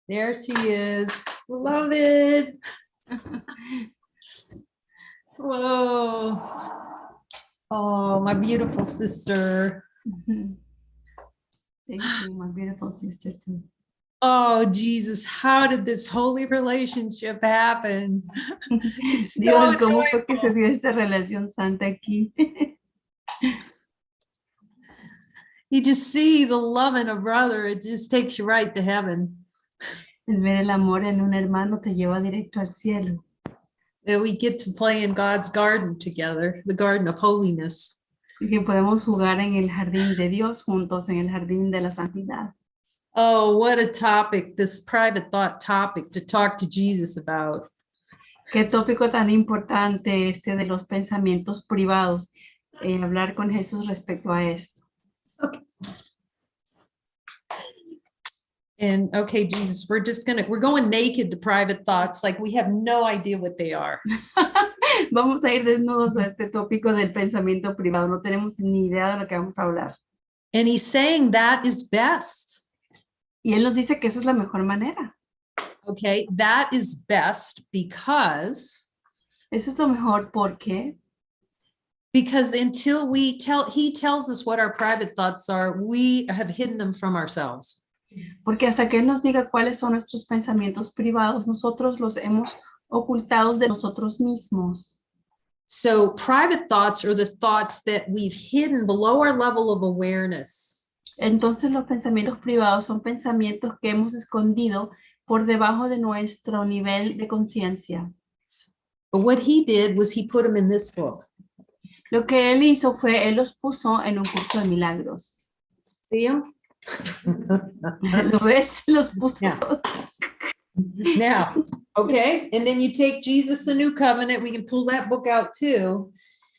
There she is, beloved. Whoa. Oh, my beautiful sister. Thank you, my beautiful sister too. Oh, Jesus, how did this holy relationship happen? It's so Dios, ¿cómo fue que se joyful. dio esta relación santa aquí? You just see the love in a brother, it just takes you right to heaven. El ver el amor en un hermano te lleva directo al cielo. That we get to play in God's garden together, the garden of holiness. Y que podemos jugar en el jardín de Dios juntos, en el jardín de la santidad. Oh, what a topic, this private thought topic to talk to Jesus about. Qué tópico tan importante este de los pensamientos privados. Hablar con Jesús respecto a esto. Okay. And okay, Jesus, we're going naked to private thoughts, like we have no idea what they are. Vamos a ir desnudos a este tópico del pensamiento privado. No tenemos ni idea de lo que vamos a hablar. And he's saying that is best. Y él nos dice que esa es la mejor manera. Okay, that is best because Eso es lo mejor porque until he tells us what our private thoughts are, we have hidden them from ourselves. Porque hasta que él nos diga cuáles son nuestros pensamientos privados, nosotros los hemos ocultados de nosotros mismos. So private thoughts are the thoughts that we've hidden below our level of awareness. Entonces los pensamientos privados son pensamientos que hemos escondido por debajo de nuestro nivel de conciencia. But what he did was he put them in this book. Lo que él hizo fue, él los puso en un curso de milagros. See him? ¿Lo ves? Los puso. Yeah. Now, okay, and then you take Jesus, the New Covenant, we can pull that book out too.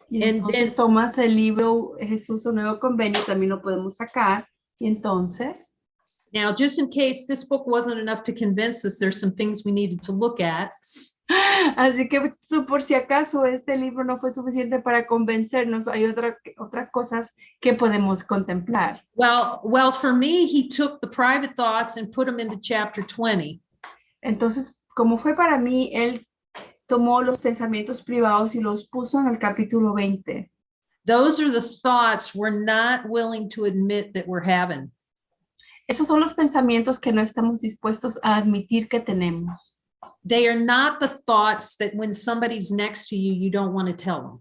Y And entonces then, tomas el libro Jesús, un nuevo convenio, también lo podemos sacar. Y entonces, now, just in case this book wasn't enough to convince us, there's some things we needed to look at. así que por si acaso este libro no fue suficiente para convencernos, hay otras cosas que podemos contemplar. Well, for me, he took the private thoughts and put them into chapter 20. Entonces, como fue para mí, él tomó los pensamientos privados y los puso en el capítulo 20. Those are the thoughts we're not willing to admit that we're having. Esos son los pensamientos que no estamos dispuestos a admitir que tenemos. They are not the thoughts that when somebody's next to you, you don't want to tell them.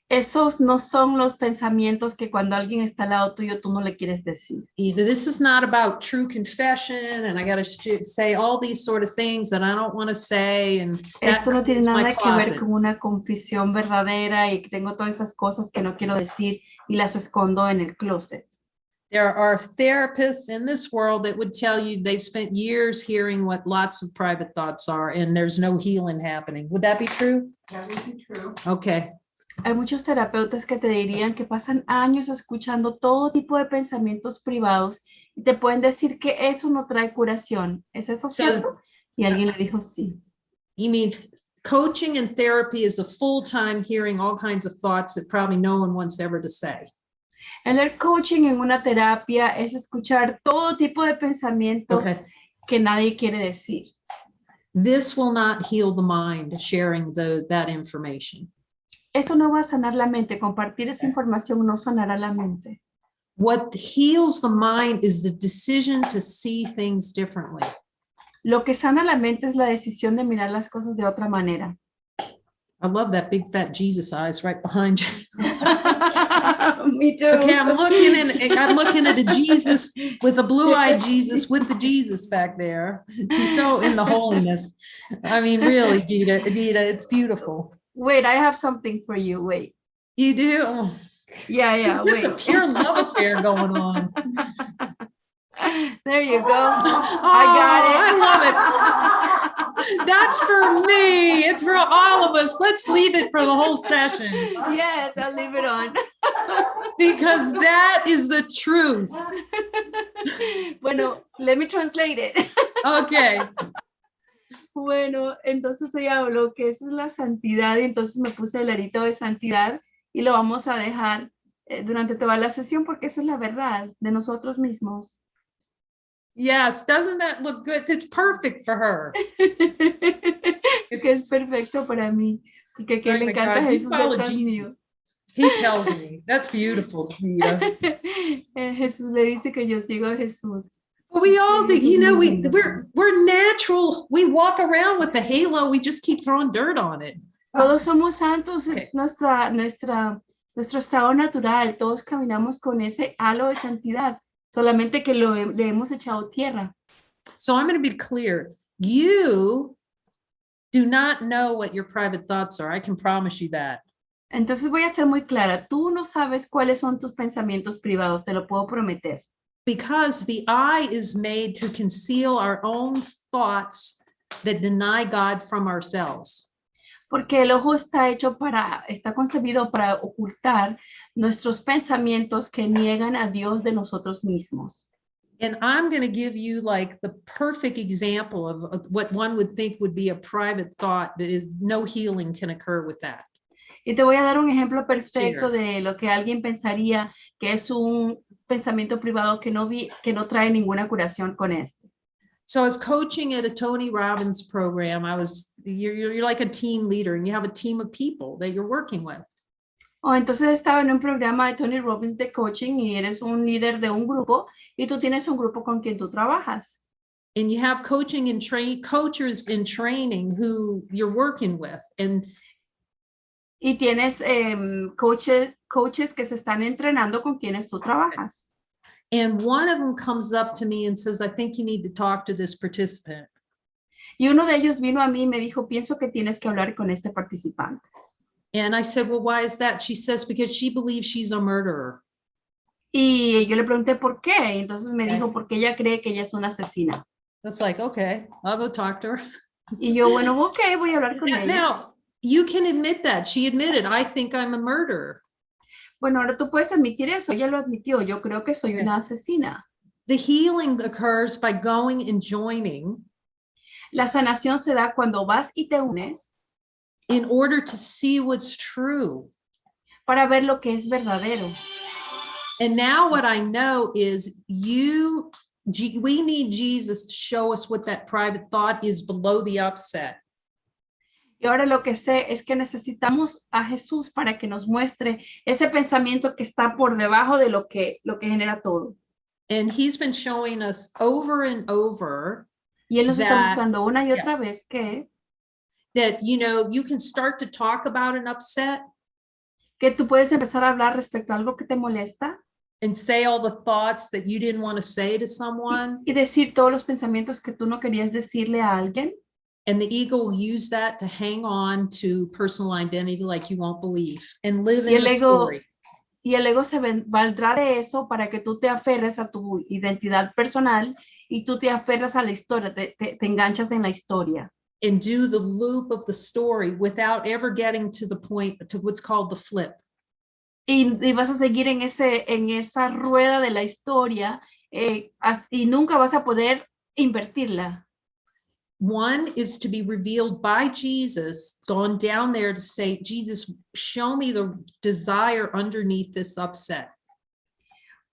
Esos no son los pensamientos que cuando alguien está al lado tuyo, tú no le quieres decir. Either this is not about true confession, and I got to say all these sort of things that I don't want to say, and that Esto no tiene clears my nada que ver closet. con una confesión verdadera y que tengo todas estas cosas que no quiero decir y las escondo en el closet. There are therapists in this world that would tell you they've spent years hearing what lots of private thoughts are, and there's no healing happening. Would that be true? That would be true. Okay. Hay muchos terapeutas que te dirían que pasan años escuchando todo tipo de pensamientos privados y te pueden decir que eso no trae curación. ¿Es eso cierto? Y alguien le dijo sí. You mean coaching and therapy is a full-time hearing all kinds of thoughts that probably no one wants ever to say. El coaching en una terapia es escuchar todo tipo de pensamientos que nadie quiere decir. This will not heal the mind, sharing that information. Eso no va a sanar la mente. Compartir esa información no sanará la mente. What heals the mind is the decision to see things differently. Lo que sana la mente es la decisión de mirar las cosas de otra manera. I love that big fat Jesus eyes right behind you. Me too. Okay, I'm looking at a Jesus with a blue-eyed Jesus with the Jesus back there. She's so in the holiness. I mean, really, Gita, it's beautiful. Wait, I have something for you. Wait. You do? Yeah, This is wait. a pure love affair going on. There you go. Oh, I got it. I love it. That's for me. It's for all of us. Let's leave it for the whole session. Yes, I'll leave it on. Because that is the truth. Bueno, let me translate it. Okay. Bueno, entonces ella habló que eso es la santidad y entonces me puse el arito de santidad y lo vamos a dejar durante toda la sesión porque esa es la verdad de nosotros mismos. Yes, doesn't that look good? It's perfect for her. Que es perfecto para mí, porque a quien Oh le my encanta God, you Jesús follow detrás mío. Jesus. He tells me. That's beautiful, Rita. Jesús le dice que yo sigo a Jesús. We all do, Eso es you know, muy lindo. we're natural. We walk around with the halo, we just keep throwing dirt on it. Todos somos santos, Okay. es nuestro estado natural. Todos caminamos con ese halo de santidad, solamente que le hemos echado tierra. So I'm going to be clear. You do not know what your private thoughts are. I can promise you that. Entonces voy a ser muy clara. Tú no sabes cuáles son tus pensamientos privados, te lo puedo prometer. Because the eye is made to conceal our own thoughts that deny God from ourselves. Porque el ojo está concebido para ocultar nuestros pensamientos que niegan a Dios de nosotros mismos. And I'm going to give you like the perfect example of what one would think would be a private thought that is no healing can occur with that. Y te voy a dar un ejemplo perfecto de lo que alguien pensaría que es un pensamiento privado que no trae ninguna curación con este. So I was coaching at a Tony Robbins program. You're like a team leader and you have a team of people that you're working with. Entonces estaba en un programa de Tony Robbins de coaching y eres un líder de un grupo y tú tienes un grupo con quien tú trabajas. And you have coaching and coaches in training who you're working with. Y tienes coaches que se están entrenando con quienes tú trabajas. And one of them comes up to me and says, I think you need to talk to this participant. Y uno de ellos vino a mí y me dijo, pienso que tienes que hablar con este participante. And I said, well, why is that? She says, because she believes she's a murderer. Y yo le pregunté por qué. Entonces me dijo, porque ella cree que ella es una asesina. That's like, okay, I'll go talk to her. Y yo, bueno, ok, voy a hablar con ella. Now, you can admit that. She admitted, I think I'm a murderer. Bueno, ahora tú puedes admitir eso. Ella lo admitió. Yo creo que soy una asesina. The healing occurs by going and joining. La sanación se da cuando vas y te unes. In order to see what's true. Para ver lo que es verdadero. And now what I know is we need Jesus to show us what that private thought is below the upset. Y ahora lo que sé es que necesitamos a Jesús para que nos muestre ese pensamiento que está por debajo de lo que genera todo. And he's been showing us over and over. Y él nos está mostrando una y otra vez que that, you can start to talk about an upset. Que tú puedes empezar a hablar respecto a algo que te molesta. And say all the thoughts that you didn't want to say to someone. Y decir todos los pensamientos que tú no querías decirle a alguien. And the ego will use that to hang on to personal identity like you won't believe and live in the story. Y el ego se valdrá de eso para que tú te aferres a tu identidad personal y tú te aferras a la historia, te enganchas en la historia. And do the loop of the story without ever getting to the point, to what's called the flip. Y vas a seguir en esa rueda de la historia y nunca vas a poder invertirla. One is to be revealed by Jesus, gone down there to say, Jesus, show me the desire underneath this upset.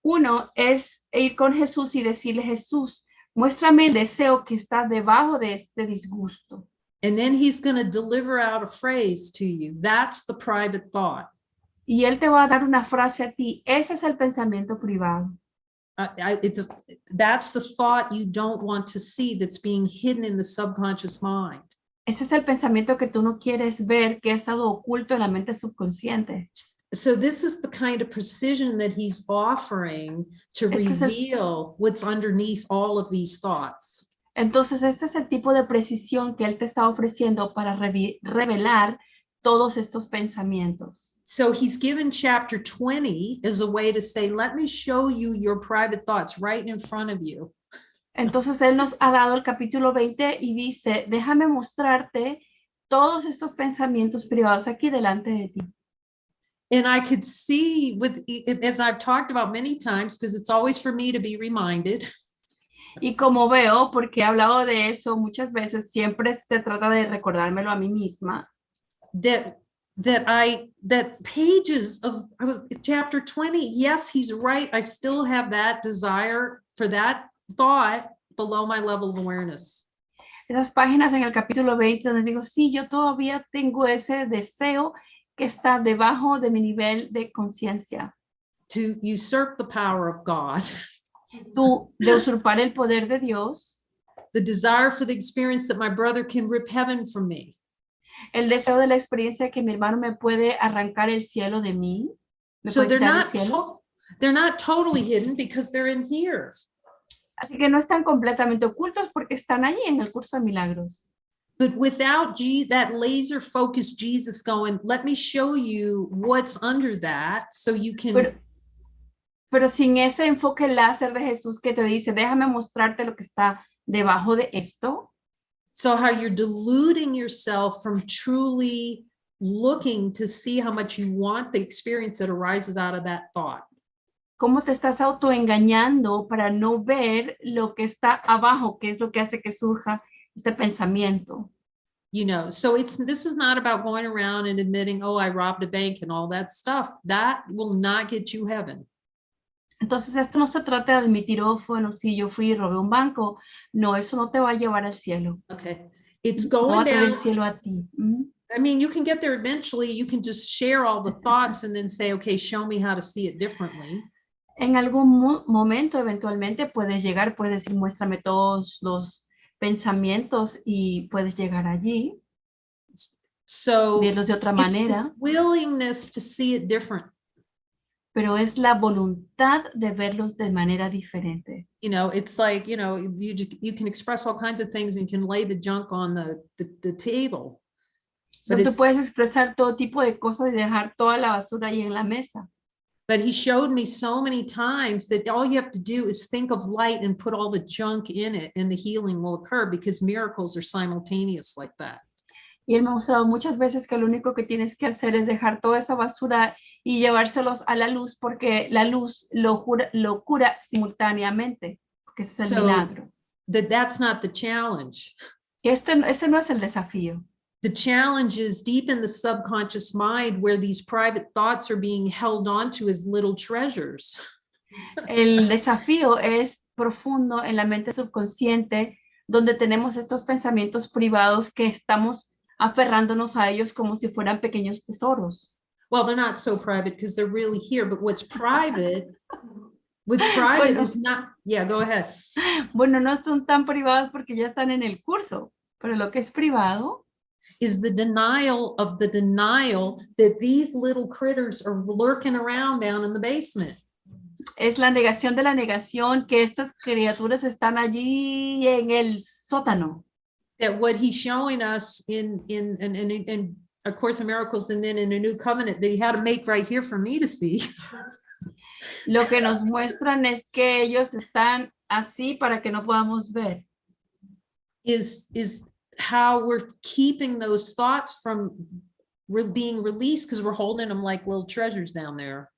Uno es ir con Jesús y decirle, Jesús, muéstrame el deseo que está debajo de este disgusto. And then he's going to deliver out a phrase to you. That's the private thought. Y él te va a dar una frase a ti. Ese es el pensamiento privado. That's the thought you don't want to see that's being hidden in the subconscious mind. Ese es el pensamiento que tú no quieres ver, que ha estado oculto en la mente subconsciente. So this is the kind of precision that he's offering to reveal what's underneath all of these thoughts. Entonces, este es el tipo de precisión que él te está ofreciendo para revelar todos estos pensamientos. So he's given chapter 20 as a way to say, let me show you your private thoughts right in front of you. Entonces él nos ha dado el capítulo 20 y dice, déjame mostrarte todos estos pensamientos privados aquí delante de ti. And I could see, as I've talked about many times, because it's always for me to be reminded. Y como veo, porque he hablado de eso muchas veces, siempre se trata de recordármelo a mí misma. That that pages of, I was chapter 20. Yes, he's right. I still have that desire for that thought below my level of awareness. Esas páginas en el capítulo 20 donde digo, sí, yo todavía tengo ese deseo que está debajo de mi nivel de conciencia. To usurp the power of God. De usurpar el poder de Dios. The desire for the experience that my brother can rip heaven from me. El deseo de la experiencia que mi hermano me puede arrancar el cielo de mí. So they're not totally hidden because they're in here. Así que no están completamente ocultos porque están allí en el curso de milagros. But without that laser focused Jesus going, let me show you what's under that so you can. Pero sin ese enfoque láser de Jesús que te dice, déjame mostrarte lo que está debajo de esto. So how you're deluding yourself from truly looking to see how much you want the experience that arises out of that thought. ¿Cómo te estás autoengañando para no ver lo que está abajo, que es lo que hace que surja este pensamiento? You know, so this is not about going around and admitting, oh, I robbed a bank and all that stuff. That will not get you heaven. Entonces, esto no se trata de admitir, oh, bueno, sí, yo fui y robé un banco. No, eso no te va a llevar al cielo. Okay. It's going no va a traer down. El cielo a ti. I mean, you can get there eventually. You can just share all the thoughts and then say, okay, show me how to see it differently. En algún momento, eventualmente, puedes llegar, puedes decir, muéstrame todos los pensamientos y puedes llegar allí. So verlos de otra manera. It's the willingness to see it different. Pero es la voluntad de verlos de manera diferente. You know, it's like, you know, you can express all kinds of things and you can lay the junk on the table. So tú puedes expresar todo tipo de cosas y dejar toda la basura ahí en la mesa. But he showed me so many times that all you have to do is think of light and put all the junk in it and the healing will occur because miracles are simultaneous like that. Y él me ha mostrado muchas veces que lo único que tienes que hacer es dejar toda esa basura y llevárselos a la luz porque la luz lo cura simultáneamente, porque ese es el milagro. That's not the challenge. Ese no es el desafío. The challenge is deep in the subconscious mind where these private thoughts are being held onto as little treasures. El desafío es profundo en la mente subconsciente donde tenemos estos pensamientos privados que estamos aferrándonos a ellos como si fueran pequeños tesoros. Well, they're not so private because they're really here, but what's private bueno, is not, yeah, go ahead. Bueno, no son tan privados porque ya están en el curso, pero lo que es privado is the denial of the denial that these little critters are lurking around down in the basement. Es la negación de la negación que estas criaturas están allí en el sótano. That what he's showing us in A Course in Miracles and then in a New Covenant that he had to make right here for me to see. Lo que nos muestran es que ellos están así para que no podamos ver. Is how we're keeping those thoughts from being released because we're holding them like little treasures down there.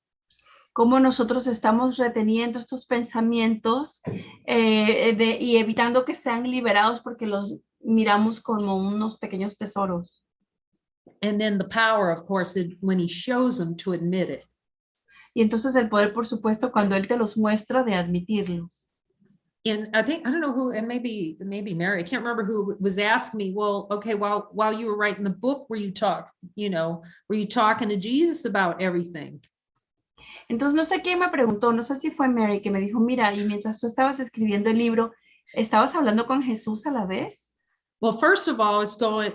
Cómo nosotros estamos reteniendo estos pensamientos y evitando que sean liberados porque los miramos como unos pequeños tesoros. And then the power, of course, when he shows them to admit it. Y entonces el poder, por supuesto, cuando él te los muestra, de admitirlos. And I don't know who, and maybe Mary, I can't remember who was asking me, well, okay, while you were writing the book, were you talking to Jesus about everything? Entonces, no sé quién me preguntó, no sé si fue Mary, que me dijo, mira, y mientras tú estabas escribiendo el libro, ¿estabas hablando con Jesús a la vez? Well, first of all, it's going,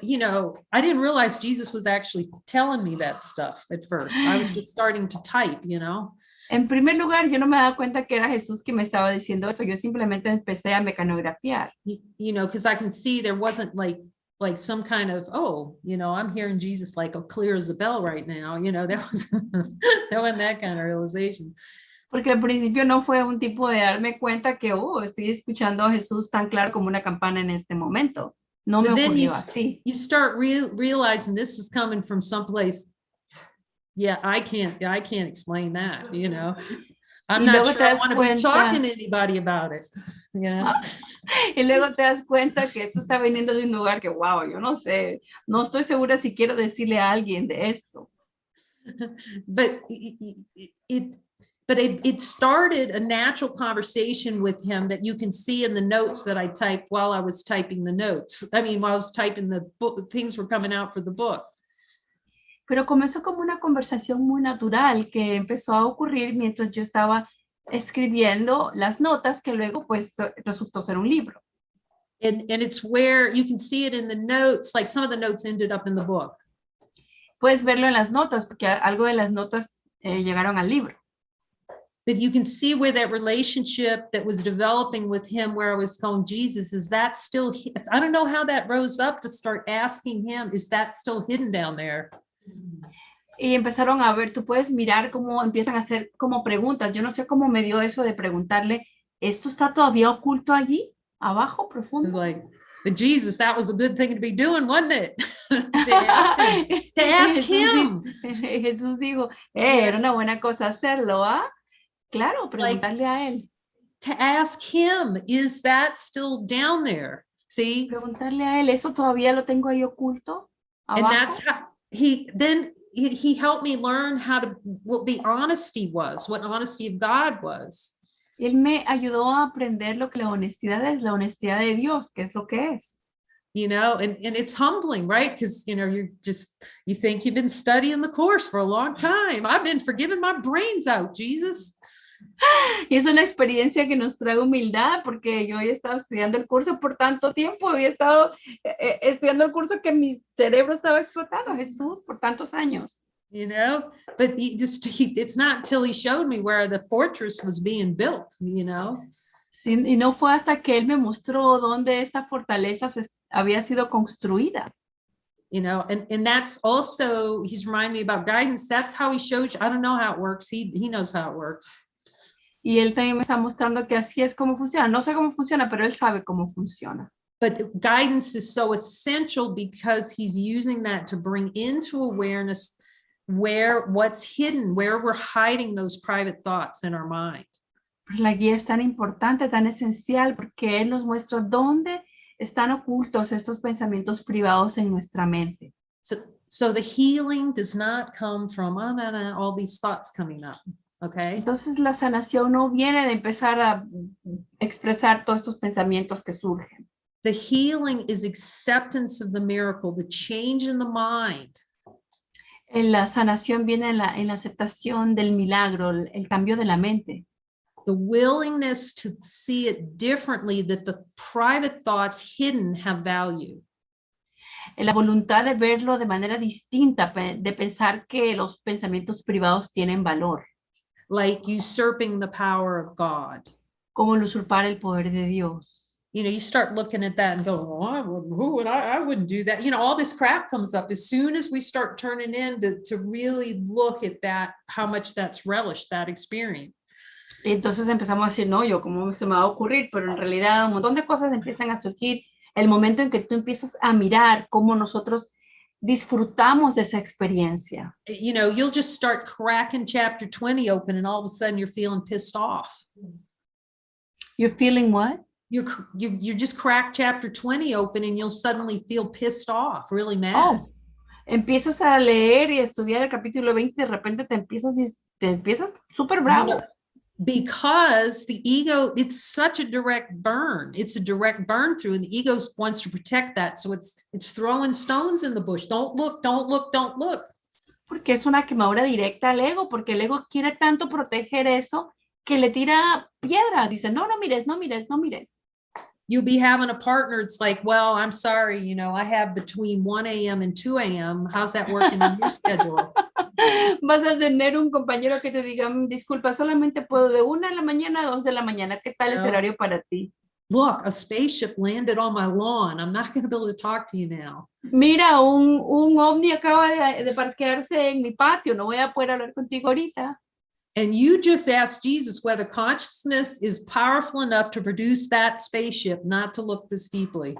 I didn't realize Jesus was actually telling me that stuff at first. I was just starting to type, En primer lugar, yo no me daba cuenta que era Jesús que me estaba diciendo eso. Yo simplemente empecé a mecanografiar. Because I can see there wasn't like some kind of, I'm hearing Jesus like clear as a bell right now. There wasn't that kind of realization. Porque al principio no fue un tipo de darme cuenta que, estoy escuchando a Jesús tan claro como una campana en este momento. No me ocurrió así. You start realizing this is coming from someplace. Yeah, I can't explain that, I'm Y not luego sure te I das want to be cuenta, talking to anybody about it. You know? y luego te das cuenta que esto está viniendo de un lugar que, wow, yo no sé, no estoy segura si quiero decirle a alguien de esto. But it started a natural conversation with him that you can see in the notes that I typed while I was typing the notes. I mean, while I was typing the book, things were coming out for the book. Pero comenzó como una conversación muy natural que empezó a ocurrir mientras yo estaba escribiendo las notas que luego pues resultó ser un libro. And it's where you can see it in the notes, like some of the notes ended up in the book. Puedes verlo en las notas porque algo de las notas llegaron al libro. But you can see where that relationship that was developing with him, where I was going, Jesus, is that still, I don't know how that rose up to start asking him, is that still hidden down there? Y empezaron a ver, tú puedes mirar cómo empiezan a hacer como preguntas. Yo no sé cómo me dio eso de preguntarle, ¿esto está todavía oculto allí, abajo, profundo? Like, but Jesus, that was a good thing to be doing, wasn't it? To ask him. To ask him. Jesús dijo, era una buena cosa hacerlo, ¿ah? Claro, preguntarle a él. To ask him, is that still down there? See? Preguntarle a él, ¿eso todavía lo tengo ahí oculto? Abajo? And that's how he helped me learn how to, what the honesty was, what honesty of God was. Él me ayudó a aprender lo que la honestidad es, la honestidad de Dios, que es lo que es. You know, and it's humbling, right? Because, you know, you think you've been studying the course for a long time. I've been forgiving my brains out, Jesus. Y es una experiencia que nos trae humildad, porque yo había estado estudiando el curso por tanto tiempo, había estado estudiando el curso que mi cerebro estaba explotando, Jesús, por tantos años. You know, but it's not until he showed me where the fortress was being built, you know. Sí, y no fue hasta que él me mostró dónde esta fortaleza había sido construida. You know, and that's also, he's reminding me about guidance. That's how he shows you. I don't know how it works. He knows how it works. Y él también me está mostrando que así es como funciona. No sé cómo funciona, pero él sabe cómo funciona. But guidance is so essential because he's using that to bring into awareness what's hidden, where we're hiding those private thoughts in our mind. La guía es tan importante, tan esencial, porque él nos muestra dónde están ocultos estos pensamientos privados en nuestra mente. So the healing does not come from all these thoughts coming up. Okay. Entonces la sanación no viene de empezar a expresar todos estos pensamientos que surgen. The healing is acceptance of the miracle, the change in the mind. La sanación viene en la aceptación del milagro, el cambio de la mente. The willingness to see it differently, that the private thoughts hidden have value. La voluntad de verlo de manera distinta, de pensar que los pensamientos privados tienen valor. Like usurping the power of God. Como el usurpar el poder de Dios. You know, you start looking at that and go, oh, I wouldn't do that. You know, all this crap comes up as soon as we start turning in to really look at that, how much that's relished, that experience. Entonces empezamos a decir, no, yo cómo se me va a ocurrir, pero en realidad un montón de cosas empiezan a surgir. El momento en que tú empiezas a mirar cómo nosotros disfrutamos de esa experiencia. You know, you'll just start cracking chapter 20 open and all of a sudden you're feeling pissed off. You're feeling what? You just crack chapter 20 open and you'll suddenly feel pissed off, really mad. Oh, empiezas a leer y a estudiar el capítulo 20 y de repente te empiezas súper bravo. You know, because the ego, it's such a direct burn. It's a direct burn through, and the ego wants to protect that. So it's throwing stones in the bush. Don't look, don't look, don't look. Porque es una quemadura directa al ego, porque el ego quiere tanto proteger eso que le tira piedra. Dice, no, no mires, no mires, no mires. You'll be having a partner. It's like, well, I'm sorry, you know, I have between 1 a.m. and 2 a.m. How's that working in your schedule? Vas a tener un compañero que te diga, disculpa, solamente puedo de 1 de la mañana a 2 de la mañana. ¿Qué tal ese horario para ti? Look, a spaceship landed on my lawn. I'm not going to be able to talk to you now. Mira, un ovni acaba de parquearse en mi patio. No voy a poder hablar contigo ahorita. And you just ask Jesus whether consciousness is powerful enough to produce that spaceship, not to look this deeply.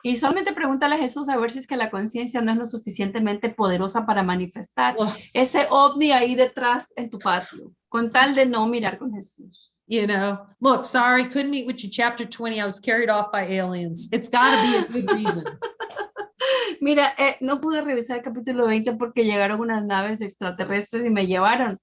Y solamente pregúntale a Jesús a ver si es que la conciencia no es lo suficientemente poderosa para manifestar Well, ese ovni ahí detrás en tu patio, con tal de no mirar con Jesús. you know, look, sorry, couldn't meet with you chapter 20. I was carried off by aliens. It's got to be a good reason. Mira, no pude revisar el capítulo 20 porque llegaron unas naves extraterrestres y me llevaron.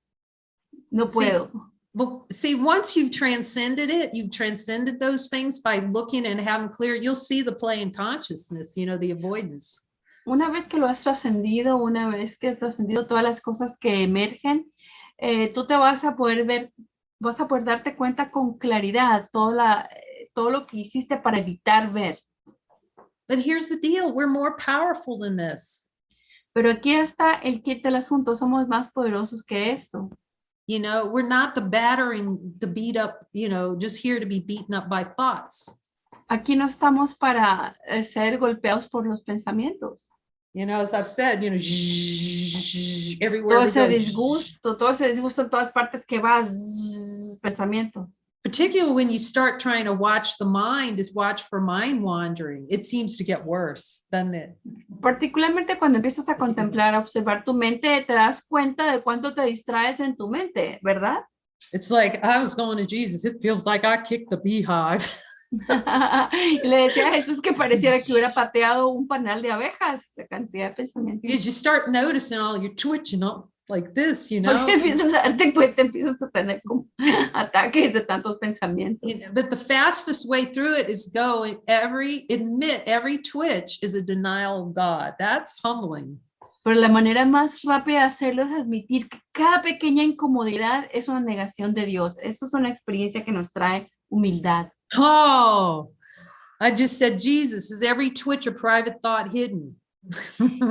No puedo. Well, see, once you've transcended it, you've transcended those things by looking and having clear, you'll see the play in consciousness, you know, the avoidance. Una vez que lo has trascendido, una vez que has trascendido todas las cosas que emergen, tú te vas a poder ver, vas a poder darte cuenta con claridad todo lo que hiciste para evitar ver. But here's the deal, we're more powerful than this. Pero aquí está el kit del asunto, somos más poderosos que esto. You know, we're not the battering, the beat up, you know, just here to be beaten up by thoughts. Aquí no estamos para ser golpeados por los pensamientos. You know, as I've said, you know, everywhere we go. Todo ese disgusto en todas partes que vas, pensamiento. Particularly when you start trying to watch the mind, is watch for mind wandering. It seems to get worse, doesn't it? Particularmente cuando empiezas a contemplar, a observar tu mente, te das cuenta de cuánto te distraes en tu mente, ¿verdad? It's like, I was going to Jesus. It feels like I kicked the beehive. Y le decía a Jesús que pareciera que hubiera pateado un panal de abejas, la cantidad de pensamientos. Because you start noticing all your twitching up like this, you know. Porque empiezas a darte cuenta, empiezas a tener como ataques de tantos pensamientos. You know, but the fastest way through it is admit every twitch is a denial of God. That's humbling. Pero la manera más rápida de hacerlo es admitir que cada pequeña incomodidad es una negación de Dios. Eso es una experiencia que nos trae humildad. Oh, I just said, Jesus, is every twitch a private thought hidden?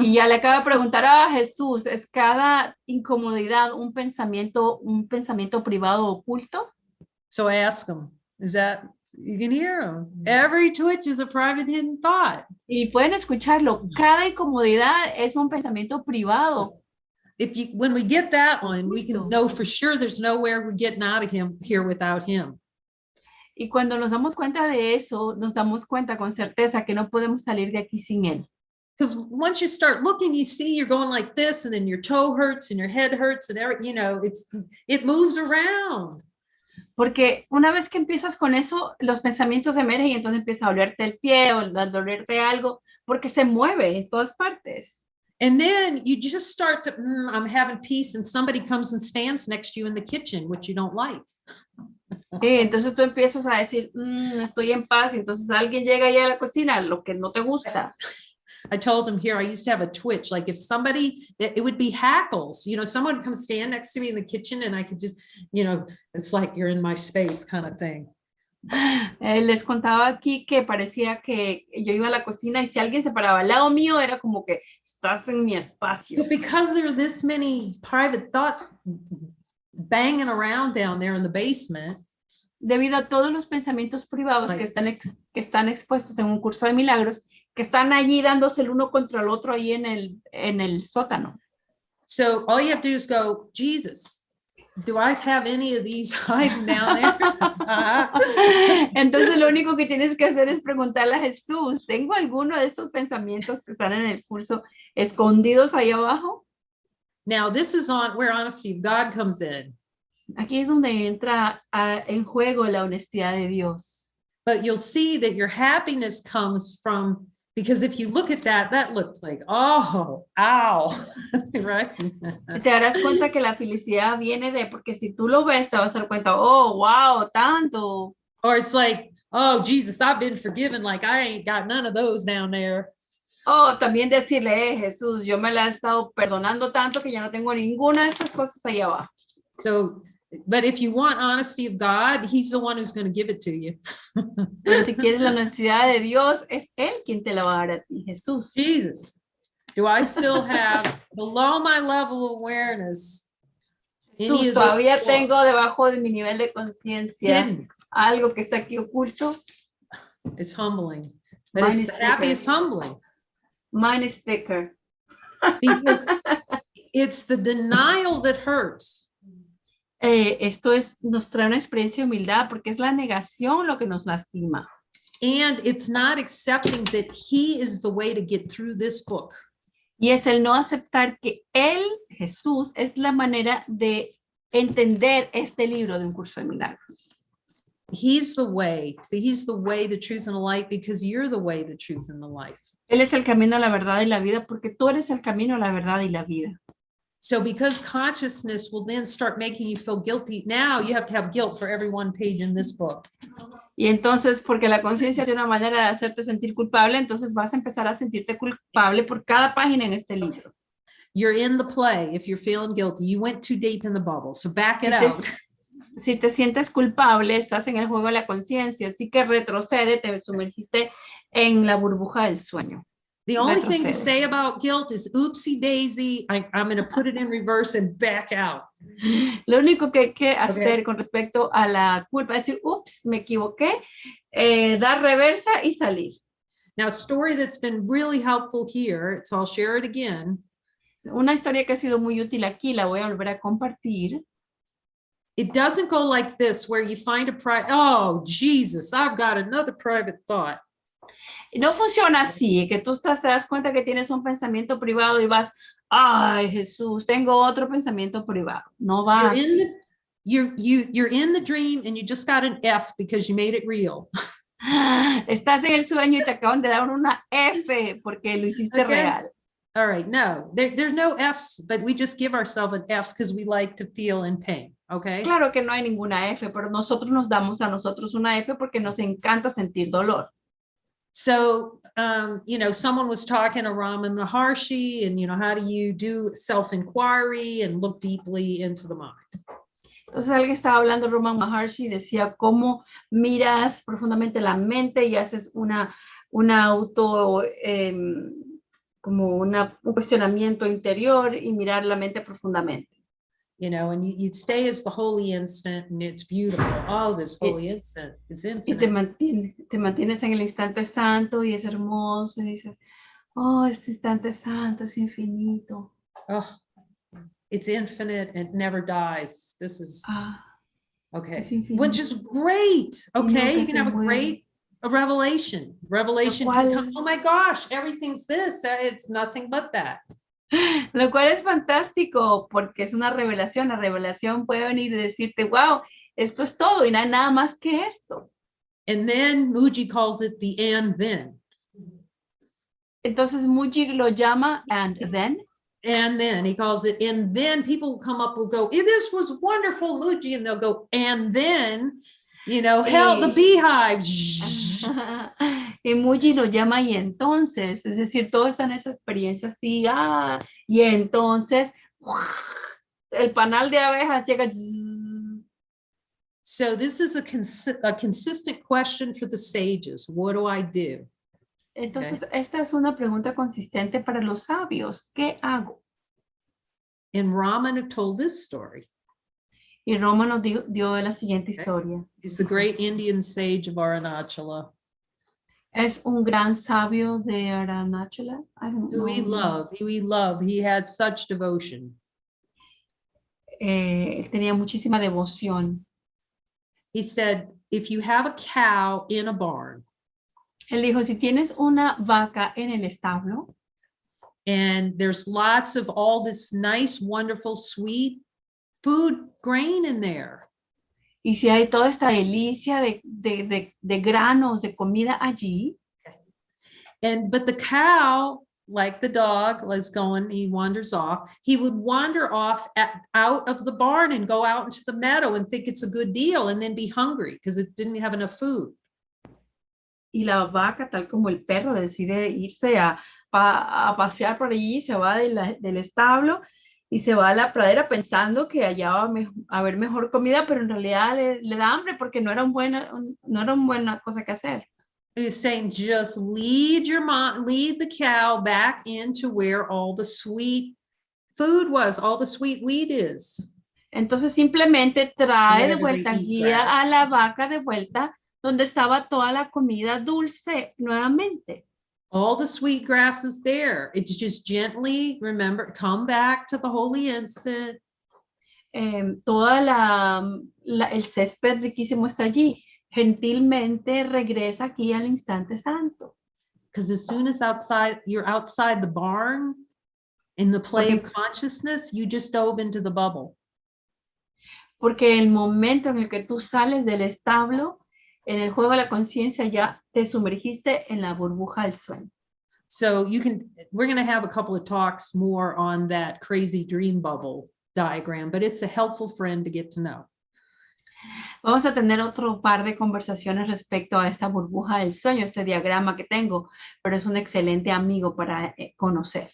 Y ya le acabo de preguntar a Jesús, ¿es cada incomodidad un pensamiento privado oculto? So ask him, is that, you can hear him. Every twitch is a private hidden thought. Y pueden escucharlo, cada incomodidad es un pensamiento privado. When we get that one, we can know for sure there's nowhere we're getting out of here without him. Y cuando nos damos cuenta de eso, nos damos cuenta con certeza que no podemos salir de aquí sin él. Because once you start looking, you see you're going like this, and then your toe hurts and your head hurts, and you know, it moves around. Porque una vez que empiezas con eso, los pensamientos emergen y entonces empieza a dolerte el pie o a dolerte algo, porque se mueve en todas partes. And then you just start to, I'm having peace, and somebody comes and stands next to you in the kitchen, which you don't like. Entonces tú empiezas a decir, estoy en paz, y entonces alguien llega ahí a la cocina, lo que no te gusta. I told him here, I used to have a twitch. Like if somebody, it would be hackles, you know, someone would come stand next to me in the kitchen and I could just, you know, it's like you're in my space kind of thing. Les contaba aquí que parecía que yo iba a la cocina y si alguien se paraba al lado mío era como que estás en mi espacio. But because there are this many private thoughts banging around down there in the basement. Debido a todos los pensamientos privados que están expuestos en un curso de milagros, que están allí dándose el uno contra el otro ahí en el sótano. So all you have to do is go, Jesus, do I have any of these hiding down there? Entonces lo único que tienes que hacer es preguntarle a Jesús, ¿tengo alguno de estos pensamientos que están en el curso escondidos ahí abajo? Now this is where honesty of God comes in. Aquí es donde entra en juego la honestidad de Dios. But you'll see that your happiness comes from, because if you look at that, that looks like, oh, ow, right? Te darás cuenta que la felicidad viene porque si tú lo ves, te vas a dar cuenta, oh, wow, tanto. Or it's like, oh, Jesus, I've been forgiven, like I ain't got none of those down there. Oh, también decirle, Jesús, yo me la he estado perdonando tanto que ya no tengo ninguna de estas cosas ahí abajo. So, but if you want honesty of God, he's the one who's going to give it to you. Pero si quieres la honestidad de Dios, es Él quien te la va a dar a ti, Jesús. Jesus, do I still have below my level of awareness? Jesús, todavía tengo debajo de mi nivel de conciencia algo que está aquí oculto. It's humbling, but it's the happiest humbling. Mine is thicker. Because it's the denial that hurts. Esto nos trae una experiencia de humildad porque es la negación lo que nos lastima. And it's not accepting that he is the way to get through this book. Y es el no aceptar que él, Jesús, es la manera de entender este libro de Un Curso de Milagros. He's the way. See, he's the way, the truth, and the light, because you're the way, the truth, and the life. Él es el camino, la verdad y la vida, porque tú eres el camino, la verdad y la vida. So because consciousness will then start making you feel guilty, now you have to have guilt for every one page in this book. Y entonces, porque la conciencia tiene una manera de hacerte sentir culpable, entonces vas a empezar a sentirte culpable por cada página en este libro. You're in the play if you're feeling guilty. You went too deep in the bubble, so back it out. Si te sientes culpable, estás en el juego de la conciencia, así que retrocede, te sumergiste en la burbuja del sueño. The only thing to say about guilt is oopsie daisy, I'm going to put it in reverse and back out. Lo único que hay que hacer con respecto a la culpa es decir, ups, me equivoqué, dar reversa y salir. Now, a story that's been really helpful here, so I'll share it again. Una historia que ha sido muy útil aquí, la voy a volver a compartir. It doesn't go like this, where you find oh, Jesus, I've got another private thought. No funciona así, que tú te das cuenta que tienes un pensamiento privado y vas, ay, Jesús, tengo otro pensamiento privado. No va así. You're in the dream and you just got an F because you made it real. Estás en el sueño y te acaban de dar una F porque lo hiciste real. All right, no, there's no Fs, but we just give ourselves an F because we like to feel in pain, okay? Claro que no hay ninguna F, pero nosotros nos damos a nosotros una F porque nos encanta sentir dolor. So, someone was talking to Ramana Maharshi and, how do you do self-inquiry and look deeply into the mind? Entonces alguien estaba hablando, Ramana Maharshi, y decía cómo miras profundamente la mente y haces una auto, como un cuestionamiento interior y mirar la mente profundamente. And you'd stay as the holy instant and it's beautiful. Oh, this holy instant is infinite. Y te mantienes en el instante santo y es hermoso y dices, oh, este instante santo es infinito. Oh, it's infinite and it never dies. This is, okay, which is great. Okay, you can have a revelation. Revelation can come, oh my gosh, everything's this. It's nothing but that. Lo cual es fantástico porque es una revelación. La revelación puede venir y decirte, wow, esto es todo y no hay nada más que esto. And then Muji calls it the and then. Entonces Muji lo llama and then. And then he calls it, and then people will come up, will go, this was wonderful, Muji, and they'll go, and then, hell, the beehive. Y Muji lo llama y entonces, es decir, todo está en esa experiencia así, y entonces el panal de abejas llega. So this is a consistent question for the sages. What do I do? Entonces, esta es una pregunta consistente para los sabios. ¿Qué hago? And Ramana told this story. Y Roma nos dio la siguiente historia. He's the great Indian sage of Arunachala. Es un gran sabio de Arunachala. Who we love. He had such devotion. Él tenía muchísima devoción. He said, if you have a cow in a barn. Él dijo, si tienes una vaca en el establo. And there's lots of all this nice, wonderful, sweet food grain in there. Y si hay toda esta delicia de granos, de comida allí. But the cow, like the dog, he wanders off. He would wander off out of the barn and go out into the meadow and think it's a good deal and then be hungry because it didn't have enough food. Y la vaca, tal como el perro, decide irse a pasear por allí, se va del establo y se va a la pradera pensando que allá va a haber mejor comida, pero en realidad le da hambre porque no era una buena cosa que hacer. He's saying, just lead the cow back into where all the sweet food was, all the sweet wheat is. Entonces simplemente trae de vuelta, guía a la vaca de vuelta donde estaba toda la comida dulce nuevamente. All the sweet grass is there. It's just gently, remember, come back to the holy instant. Toda el césped riquísimo está allí. gentilmente regresa aquí al instante santo. Because as soon as you're outside the barn, in the play of Porque, consciousness, you just dove into the bubble. porque el momento en el que tú sales del establo, en el juego de la conciencia ya te sumergiste en la burbuja del sueño. So we're going to have a couple of talks more on that crazy dream bubble diagram, but it's a helpful friend to get to know. Vamos a tener otro par de conversaciones respecto a esta burbuja del sueño, este diagrama que tengo, pero es un excelente amigo para conocer.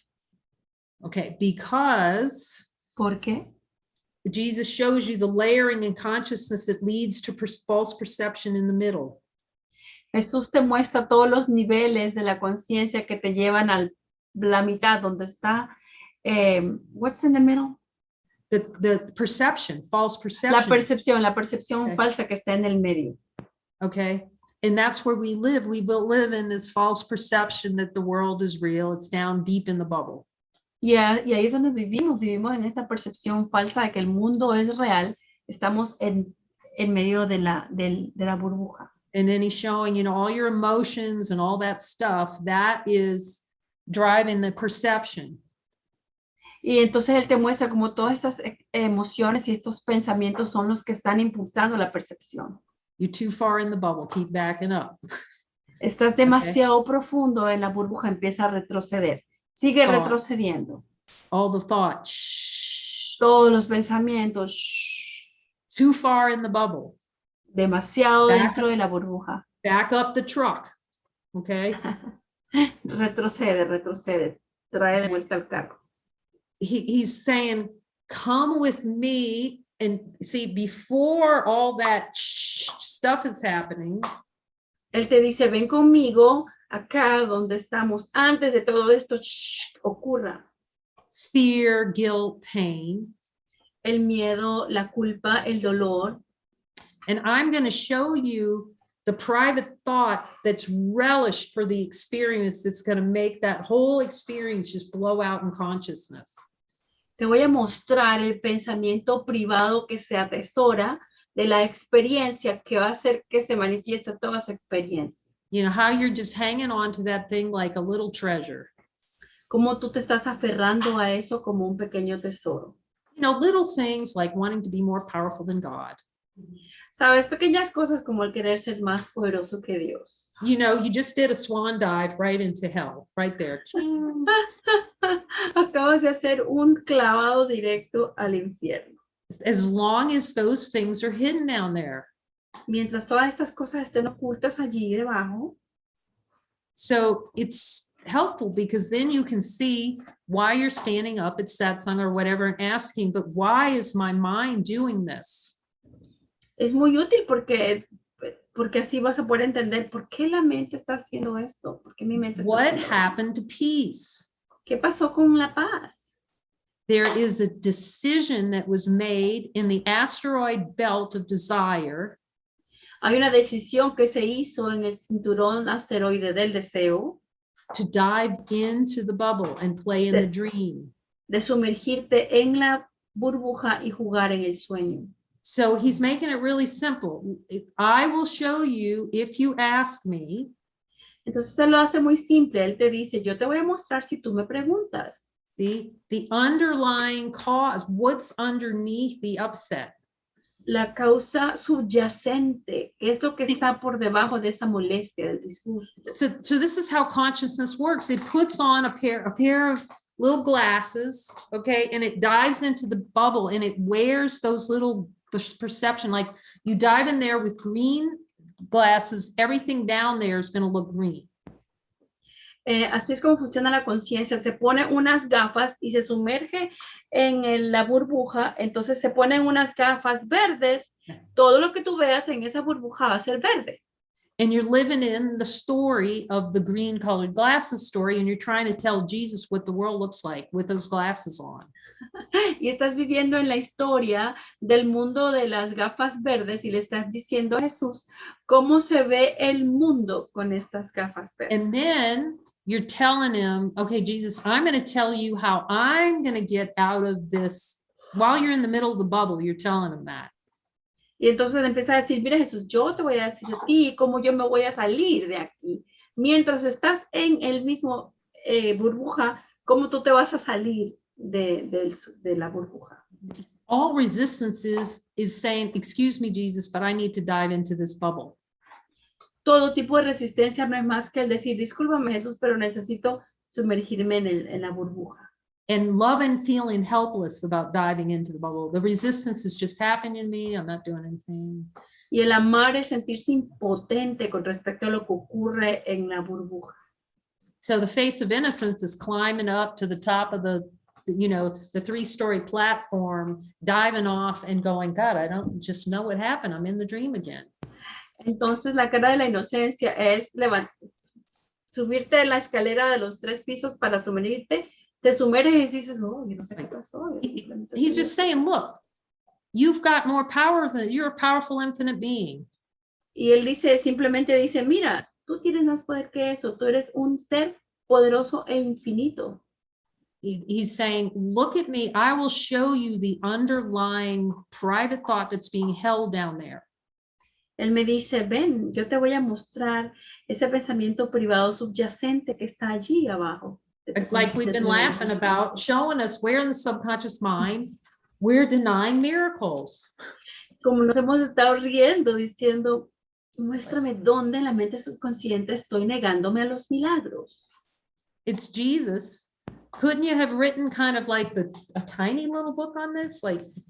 Okay, because ¿Por qué? Jesus shows you the layering in consciousness that leads to false perception in the middle. Jesús te muestra todos los niveles de la conciencia que te llevan a la mitad, donde está, what's in the middle? The perception, false perception. La percepción Okay. falsa que está en el medio. Okay, and that's where we live. We will live in this false perception that the world is real. It's down deep in the bubble. Y ahí es donde vivimos en esta percepción falsa de que el mundo es real. Estamos en medio de la burbuja. And then he's showing, you know, all your emotions and all that stuff, that is driving the perception. Y entonces él te muestra como todas estas emociones y estos pensamientos son los que están impulsando la percepción. You're too far in the bubble, keep backing up. Estás demasiado profundo en la burbuja, empieza a retroceder. Sigue retrocediendo. All the thoughts. Shh. Todos los pensamientos. Shh. Too far in the bubble. Demasiado dentro de la burbuja. Back up the truck. Okay. Retrocede. Trae de vuelta al carro. He's saying, come with me, and see, before all that stuff is happening. Él te dice, ven conmigo acá donde estamos, antes de todo esto ocurra. Fear, guilt, pain. El miedo, la culpa, el dolor. And I'm going to show you the private thought that's relished for the experience that's going to make that whole experience just blow out in consciousness. Te voy a mostrar el pensamiento privado que se atesora de la experiencia que va a hacer que se manifieste toda esa experiencia. You know, how you're just hanging on to that thing like a little treasure. Cómo tú te estás aferrando a eso como un pequeño tesoro. You know, little things like wanting to be more powerful than God. Sabes, pequeñas cosas como el querer ser más poderoso que Dios. You know, you just did a swan dive right into hell, right there. Acabas de hacer un clavado directo al infierno. As long as those things are hidden down there. Mientras todas estas cosas estén ocultas allí debajo. So it's helpful because then you can see why you're standing up at satsang or whatever and asking, but why is my mind doing this? Es muy útil porque así vas a poder entender por qué la mente está haciendo esto. ¿Por qué mi mente está What haciendo happened to peace? ¿Qué pasó con la paz? There is a decision that was made in the asteroid belt of desire. Hay una decisión que se hizo en el cinturón asteroide del deseo. To dive into the bubble and play in the dream. De sumergirte en la burbuja y jugar en el sueño. So he's making it really simple. I will show you if you ask me. Entonces él lo hace muy simple. Él te dice, yo te voy a mostrar si tú me preguntas. See, the underlying cause, what's underneath the upset? La causa subyacente, ¿qué es lo que está por debajo de esa molestia, del disgusto? So this is how consciousness works. It puts on a pair of little glasses, okay, and it dives into the bubble and it wears those little perception, like you dive in there with green glasses, everything down there is going to look green. Así es como funciona la conciencia. Se pone unas gafas y se sumerge en la burbuja. Entonces se ponen unas gafas verdes. Todo lo que tú veas en esa burbuja va a ser verde. And you're living in the story of the green colored glasses story, and you're trying to tell Jesus what the world looks like with those glasses on. Y estás viviendo en la historia del mundo de las gafas verdes y le estás diciendo a Jesús cómo se ve el mundo con estas gafas verdes. And then you're telling him, okay, Jesus, I'm going to tell you how I'm going to get out of this. While you're in the middle of the bubble, you're telling him that. Y entonces empieza a decir, mira Jesús, yo te voy a decir a ti cómo yo me voy a salir de aquí. Mientras estás en el mismo burbuja, ¿cómo tú te vas a salir de la burbuja? All resistance is saying, excuse me, Jesus, but I need to dive into this bubble. Todo tipo de resistencia no es más que el decir, discúlpame Jesús, pero necesito sumergirme en la burbuja. And love and feeling helpless about diving into the bubble. The resistance is just happening in me. I'm not doing anything. Y el amar es sentirse impotente con respecto a lo que ocurre en la burbuja. So the face of innocence is climbing up to the top of the 3-story platform, diving off and going, God, I don't just know what happened. I'm in the dream again. Entonces la cara de la inocencia es subirte de la escalera de los 3 pisos para sumergirte, te sumerges y dices, no, yo no sé qué pasó. He's just saying, look, you've got more power than you're a powerful infinite being. Y él simplemente dice, mira, tú tienes más poder que eso, tú eres un ser poderoso e infinito. He's saying, look at me, I will show you the underlying private thought that's being held down there. Él me dice, ven, yo te voy a mostrar ese pensamiento privado subyacente que está allí abajo. Like we've been laughing about, showing us where in the subconscious mind we're denying miracles. Como nos hemos estado riendo diciendo, muéstrame dónde en la mente subconsciente estoy negándome a los milagros. It's Jesus. Couldn't you have written kind of like a tiny little book on this? Like, does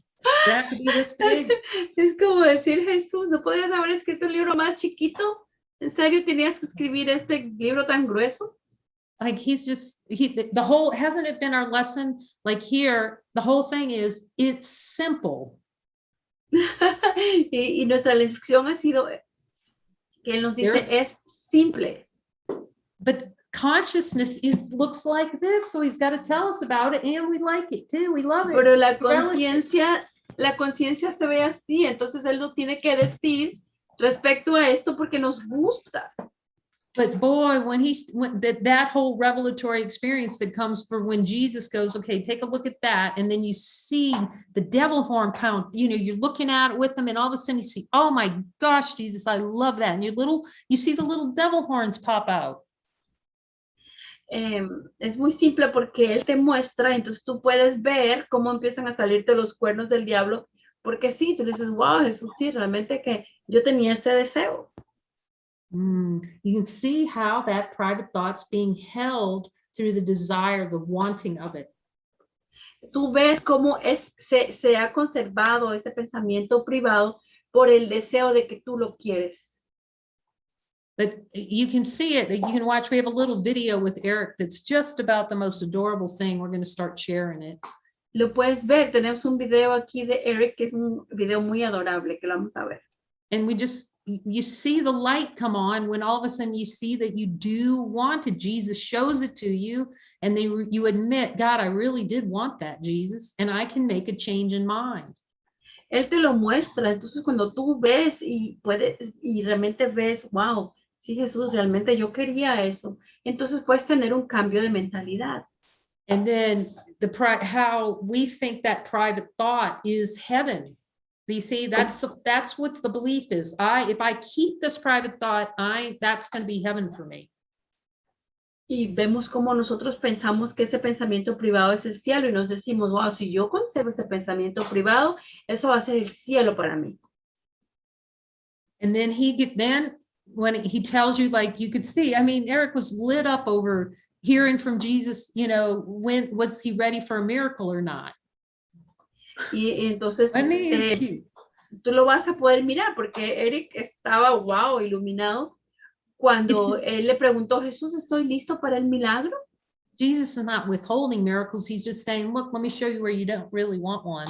it have to be this big? Es como decir, Jesús, ¿no podías haber escrito un libro más chiquito? ¿En serio tenías que escribir este libro tan grueso? Like the whole, hasn't it been our lesson? Like here, the whole thing is, it's simple. y nuestra lección ha sido que él nos dice, es simple. But consciousness looks like this, so he's got to tell us about it, and we like it too, we love it. Pero la conciencia se ve así, entonces él lo tiene que decir respecto a esto porque nos gusta. But boy, when that whole revelatory experience that comes for when Jesus goes, okay, take a look at that, and then you see the devil horn count, you're looking at it with them, and all of a sudden you see, oh my gosh, Jesus, I love that, and you see the little devil horns pop out. Es muy simple porque él te muestra, entonces tú puedes ver cómo empiezan a salirte los cuernos del diablo, porque sí, tú dices, wow, Jesús, sí, realmente que yo tenía este deseo. You can see how that private thought's being held through the desire, the wanting of it. Tú ves cómo se ha conservado este pensamiento privado por el deseo de que tú lo quieres. But you can see it, you can watch, we have a little video with Eric that's just about the most adorable thing. We're going to start sharing it. Lo puedes ver, tenemos un video aquí de Eric que es un video muy adorable que lo vamos a ver. And you see the light come on when all of a sudden you see that you do want it. Jesus shows it to you, and you admit, God, I really did want that, Jesus, and I can make a change in mind. Él te lo muestra, entonces cuando tú ves y realmente ves, wow, sí, Jesús, realmente yo quería eso, entonces puedes tener un cambio de mentalidad. And then how we think that private thought is heaven. You see, that's what the belief is. If I keep this private thought, that's going to be heaven for me. Y vemos cómo nosotros pensamos que ese pensamiento privado es el cielo y nos decimos, wow, si yo conservo este pensamiento privado, eso va a ser el cielo para mí. And then when he tells you, like you could see, I mean, Eric was lit up over hearing from Jesus, when was he ready for a miracle or not? Y entonces tú lo vas a poder mirar porque Eric estaba, wow, iluminado cuando él le preguntó, Jesús, ¿estoy listo para el milagro? Jesus is not withholding miracles. He's just saying, look, let me show you where you don't really want one.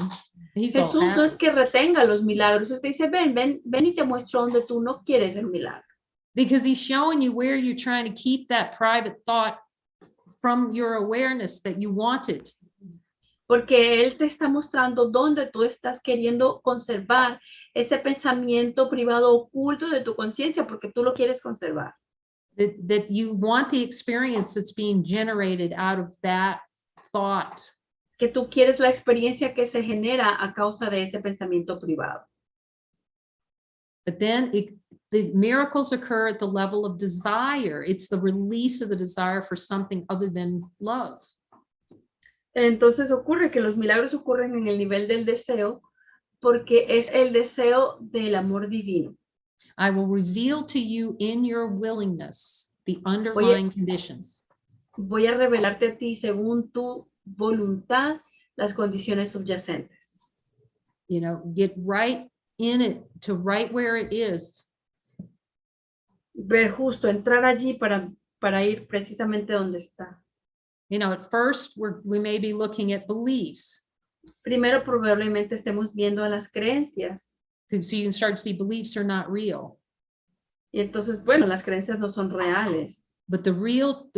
Jesús no es que retenga los milagros. Él te dice, ven y te muestro donde tú no quieres el milagro. Because he's showing you where you're trying to keep that private thought from your awareness that you wanted. Porque él te está mostrando dónde tú estás queriendo conservar ese pensamiento privado oculto de tu conciencia, porque tú lo quieres conservar. That you want the experience that's being generated out of that thought. Que tú quieres la experiencia que se genera a causa de ese pensamiento privado. But then the miracles occur at the level of desire. It's the release of the desire for something other than love. Entonces ocurre que los milagros ocurren en el nivel del deseo porque es el deseo del amor divino. I will reveal to you in your willingness the underlying conditions. Voy a revelarte a ti según tu voluntad las condiciones subyacentes. You know, get right in it to right where it is. Ver justo, entrar allí para ir precisamente donde está. You know, at first we may be looking at beliefs. Primero probablemente estemos viendo a las creencias. So you can start to see beliefs are not real. Y entonces, bueno, las creencias no son reales. But the real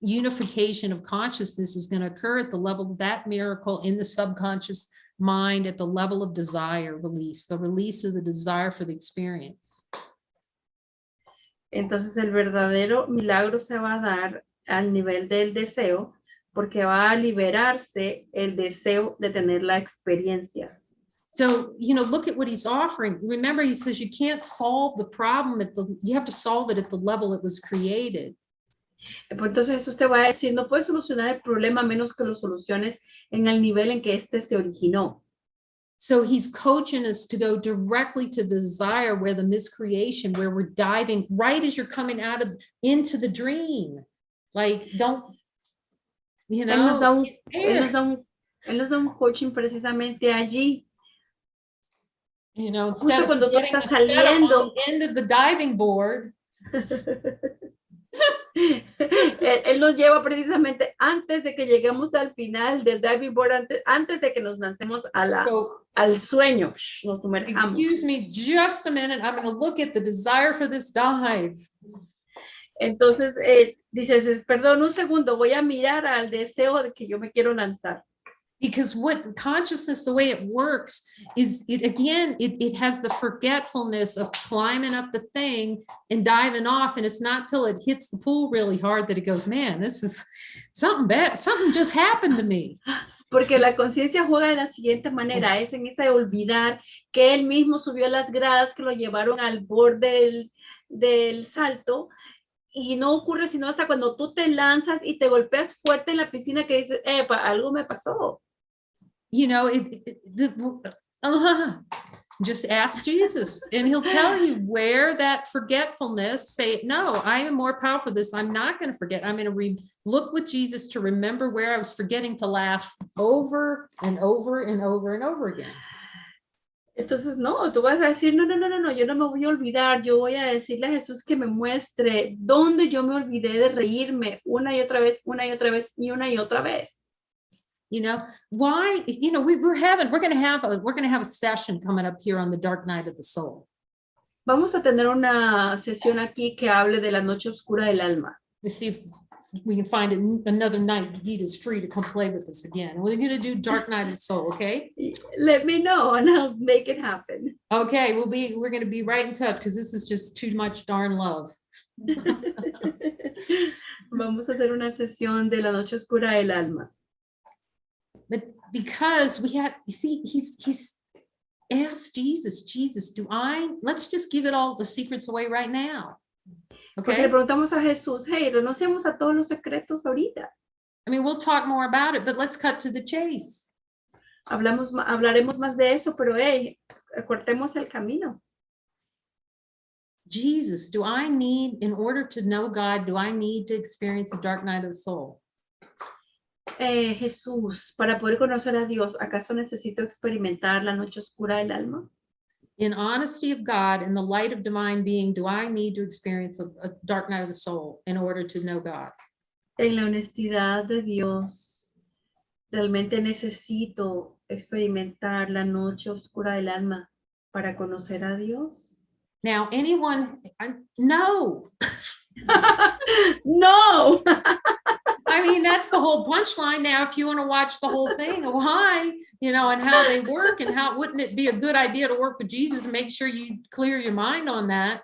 unification of consciousness is going to occur at the level of that miracle in the subconscious mind, at the level of desire release, the release of the desire for the experience. Entonces el verdadero milagro se va a dar al nivel del deseo porque va a liberarse el deseo de tener la experiencia. So, you know, look at what he's offering. Remember, he says you can't solve the problem you have to solve it at the level it was created. Entonces usted va a decir, no puedes solucionar el problema a menos que lo soluciones en el nivel en que este se originó. So he's coaching us to go directly to desire, where the miscreation, where we're diving right as you're coming into the dream. Like, don't, you know. Él nos da un coaching precisamente allí. You know, instead of cuando tú getting estás saliendo on the end of the diving board. Él nos lleva precisamente antes de que lleguemos al final del diving board, antes de que nos lancemos al sueño. Nos sumerjamos. Excuse me just a minute. I'm going to look at the desire for this dive. Entonces dices, perdón un segundo, voy a mirar al deseo de que yo me quiero lanzar. Because what consciousness, the way it works is it has the forgetfulness of climbing up the thing and diving off. And it's not till it hits the pool really hard that it goes, man, this is something bad. Something just happened to me. Porque la conciencia juega de la siguiente manera, es en esa de olvidar que él mismo subió las gradas que lo llevaron al borde del salto. Y no ocurre sino hasta cuando tú te lanzas y te golpeas fuerte en la piscina que dices, algo me pasó. You know, just ask Jesus and he'll tell you where that forgetfulness, say, no, I am more powerful for this. I'm not going to forget. I'm going to look with Jesus to remember where I was forgetting to laugh over and over and over and over again. Entonces, no, tú vas a decir, no, yo no me voy a olvidar, yo voy a decirle a Jesús que me muestre dónde yo me olvidé de reírme una y otra vez, una y otra vez, y una y otra vez. You know, why, you know, we're going to have a session coming up here on the dark night of the soul. Vamos a tener una sesión aquí que hable de la noche oscura del alma. Let's see if we can find another night Gita's free to come play with us again. We're going to do dark night of the soul, okay? Let me know and I'll make it happen. Okay, we're going to be right in touch because this is just too much darn love. Vamos a hacer una sesión de la noche oscura del alma. But because we have, you see, he's asked Jesus, let's just give it all the secrets away right now. Okay. Porque le preguntamos a Jesús, hey, renunciamos a todos los secretos ahorita. I mean, we'll talk more about it, but let's cut to the chase. Hablaremos más de eso, pero hey, cortemos el camino. Jesus, in order to know God, do I need to experience the dark night of the soul? Jesús, para poder conocer a Dios, ¿acaso necesito experimentar la noche oscura del alma? In honesty of God, in the light of divine being, do I need to experience a dark night of the soul in order to know God? En la honestidad de Dios, ¿realmente necesito experimentar la noche oscura del alma para conocer a Dios? Now, no. No. I mean, that's the whole punchline. Now, if you want to watch the whole thing, why, you know, and how they work and how, wouldn't it be a good idea to work with Jesus and make sure you clear your mind on that?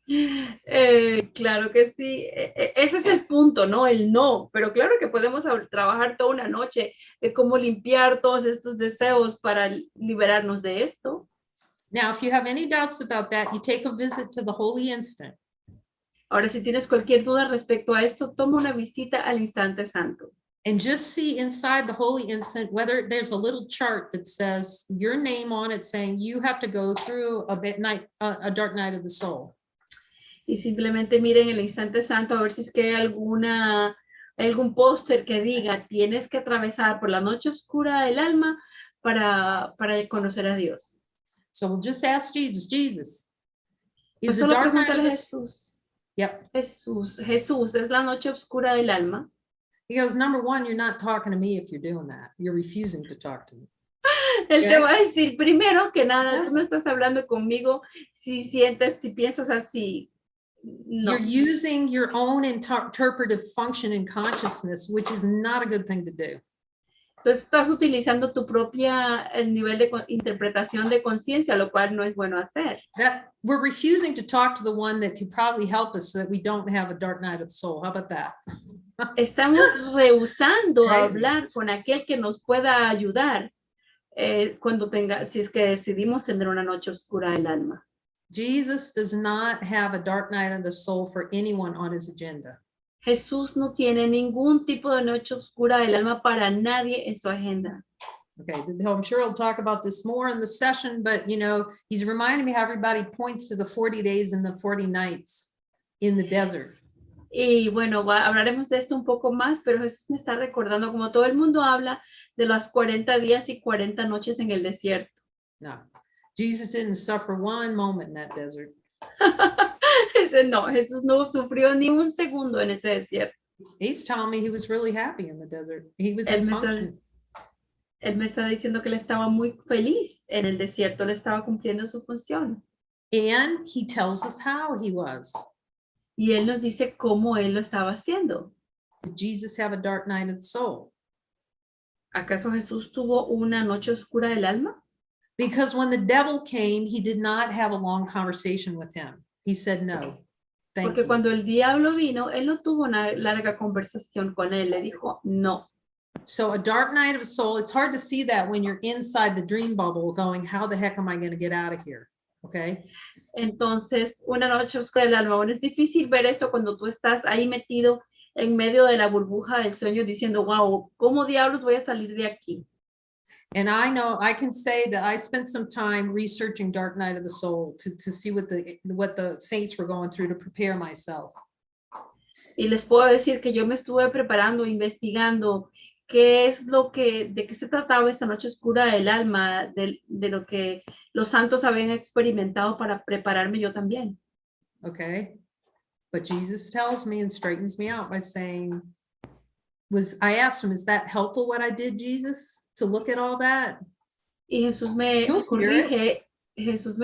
Claro que sí. Ese es el punto, ¿no? El no. Pero claro que podemos trabajar toda una noche de cómo limpiar todos estos deseos para liberarnos de esto. Now, if you have any doubts about that, you take a visit to the holy instant. Ahora, si tienes cualquier duda respecto a esto, toma una visita al instante santo. And just see inside the holy instant whether there's a little chart that says your name on it saying you have to go through a dark night of the soul. Y simplemente miren el instante santo a ver si es que hay algún póster que diga tienes que atravesar por la noche oscura del alma para conocer a Dios. So we'll just ask Jesus, Pues is the solo dark night pregúntale of a the Jesús. Yep. Jesús, ¿es la noche oscura del alma? He goes, number one, you're not talking to me if you're doing that. You're refusing to talk to me. Él Okay. te va a decir, primero que nada, tú no estás hablando conmigo si piensas así. No. You're using your own interpretive function in consciousness, which is not a good thing to do. Entonces estás utilizando tu propia nivel de interpretación de conciencia, lo cual no es bueno hacer. That we're refusing to talk to the one that could probably help us so that we don't have a dark night of the soul. How about that? Estamos rehusando hablar con aquel que nos pueda ayudar si es que decidimos tener una noche oscura del alma. Jesus does not have a dark night of the soul for anyone on his agenda. Jesús no tiene ningún tipo de noche oscura del alma para nadie en su agenda. Okay, I'm sure he'll talk about this more in the session, but you know, he's reminding me how everybody points to the 40 days and the 40 nights in the desert. Y bueno, hablaremos de esto un poco más, pero Jesús me está recordando como todo el mundo habla de las 40 días y 40 noches en el desierto. No, Jesus didn't suffer one moment in that desert. No, Jesús no sufrió ni un segundo en ese desierto. He's telling me he was really happy in the desert. He was in function. Él me está diciendo que él estaba muy feliz en el desierto, él estaba cumpliendo su función. And he tells us how he was. Y él nos dice cómo él lo estaba haciendo. Did Jesus have a dark night of the soul? ¿Acaso Jesús tuvo una noche oscura del alma? Because when the devil came, he did not have a long conversation with him. He said no. Porque cuando el diablo vino, él no tuvo una larga conversación con él, le dijo no. So a dark night of the soul, it's hard to see that when you're inside the dream bubble going, how the heck am I going to get out of here? Okay. Entonces, una noche oscura del alma. Bueno, es difícil ver esto cuando tú estás ahí metido en medio de la burbuja del sueño diciendo, wow, ¿cómo diablos voy a salir de aquí? And I know I can say that I spent some time researching Dark Night of the Soul to see what the saints were going through to prepare myself. Y les puedo decir que yo me estuve preparando, investigando de qué se trataba esta noche oscura del alma, de lo que los santos habían experimentado para prepararme yo también. Okay. But Jesus tells me and straightens me out by saying, I asked him, is that helpful what I did, Jesus, to look at all that? Y Jesús me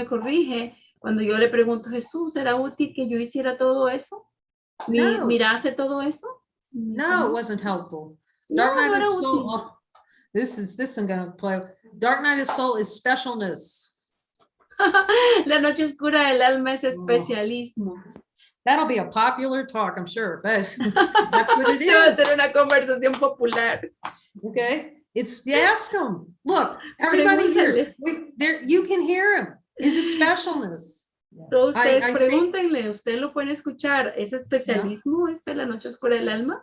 corrige cuando yo le pregunto, Jesús, ¿era útil que yo hiciera todo eso? No. ¿Mirase todo eso? No, it wasn't helpful. No, Dark Night no of era the Soul. útil. Oh, this I'm gonna play. Dark Night of the Soul is specialness. La noche oscura del alma es especialismo. That'll be a popular talk, I'm sure, but that's what it Se va a is. hacer una conversación popular. Okay, ask them. Look, everybody here, you can hear him. Is it specialness? Todos ustedes pregúntenle, ustedes lo pueden escuchar. ¿Es especialismo la noche oscura del alma?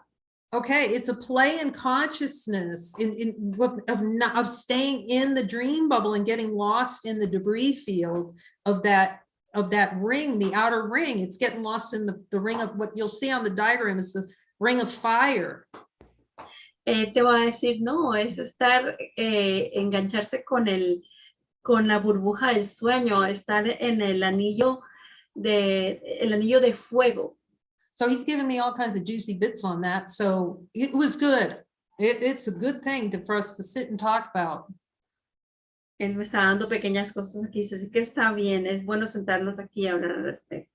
Okay, it's a play in consciousness of staying in the dream bubble and getting lost in the debris field of that ring, the outer ring. It's getting lost in the ring of what you'll see on the diagram is the ring of fire. Te va a decir, no, es estar, engancharse con la burbuja del sueño, estar en el anillo de fuego. So he's given me all kinds of juicy bits on that. So it was good. It's a good thing for us to sit and talk about. Él me está dando pequeñas cosas aquí, así que está bien, es bueno sentarnos aquí y hablar al respecto.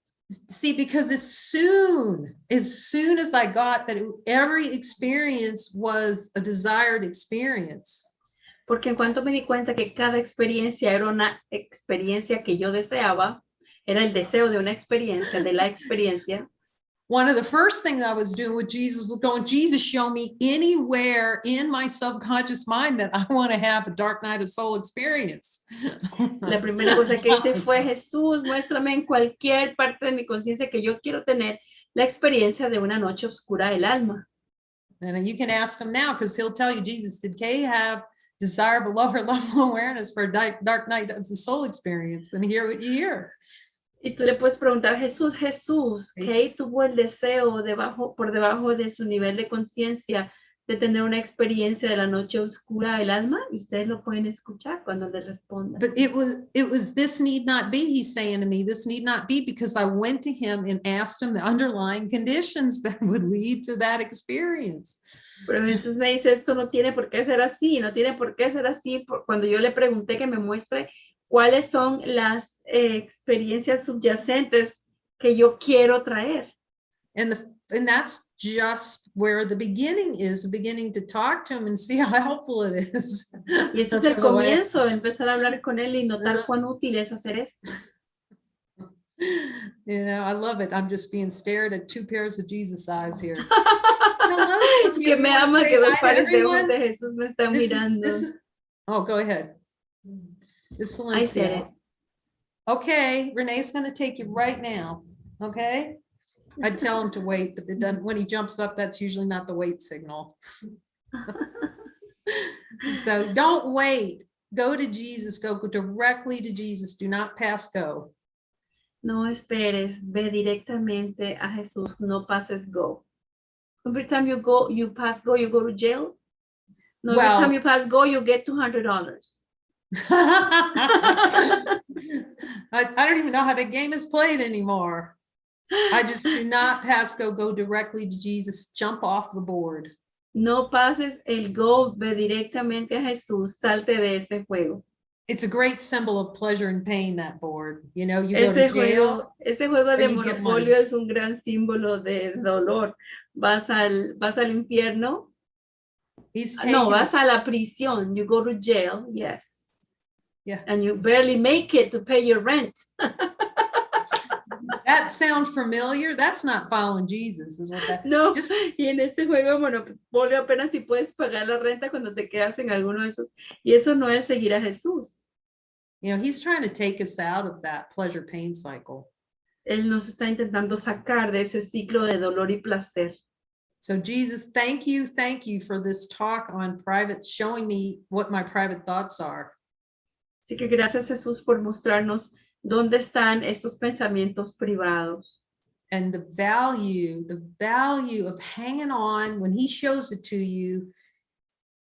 See, because as soon as I got that every experience was a desired experience. Porque en cuanto me di cuenta que cada experiencia era una experiencia que yo deseaba, era el deseo de una experiencia, de la experiencia. one of the first things I was doing with Jesus was going, Jesus, show me anywhere in my subconscious mind that I want to have a dark night of soul experience. La primera cosa que hice fue, Jesús, muéstrame en cualquier parte de mi conciencia que yo quiero tener la experiencia de una noche oscura del alma. And you can ask him now, because he'll tell you, Jesus, did Kay have desire below her level of awareness for a dark night of the soul experience? And hear what you hear. Y tú le puedes preguntar, Jesús, Kay tuvo el deseo por debajo de su nivel de conciencia de tener una experiencia de la noche oscura del alma, y ustedes lo pueden escuchar cuando le respondan. But it was this need not be, he's saying to me, this need not be, because I went to him and asked him the underlying conditions that would lead to that experience. Pero Jesús me dice, esto no tiene por qué ser así, no tiene por qué ser así. Cuando yo le pregunté que me muestre cuáles son las experiencias subyacentes que yo quiero traer. And that's just where the beginning is, the beginning to talk to him and see how helpful it is. Y ese es el comienzo, empezar a hablar con él y notar cuán útil es hacer esto. You know, I love it. I'm just being stared at two pairs of Jesus eyes here. Es que me ama que dos pares de ojos de Jesús me están mirando. Oh, go ahead. This is okay, Renee's going to take you right now. Okay. I'd tell him to wait, but when he jumps up, that's usually not the wait signal. So don't wait. Go to Jesus. Go directly to Jesus. Do not pass go. No esperes. Ve directamente a Jesús. No pases go. Every time you pass go, you go to jail. No, every time you pass go, you get $200. I don't even know how the game is played anymore. I just do not pass go directly to Jesus, jump off the board. No pases el go, ve directamente a Jesús, salte de ese juego. It's a great symbol of pleasure and pain, that board. You know, you go to jail. Ese juego de monopolio es un gran símbolo de dolor. Vas al infierno. No, vas a la prisión. You go to jail, yes. Yeah. And you barely make it to pay your rent. That sounds familiar. That's not following Jesus, is what that. No, y en ese juego de monopolio apenas si puedes pagar la renta cuando te quedas en alguno de esos. Y eso no es seguir a Jesús. You know, he's trying to take us out of that pleasure pain cycle. Él nos está intentando sacar de ese ciclo de dolor y placer. So Jesus, thank you for this talk on private, showing me what my private thoughts are. Así que gracias, Jesús, por mostrarnos dónde están estos pensamientos privados. And the value of hanging on when he shows it to you,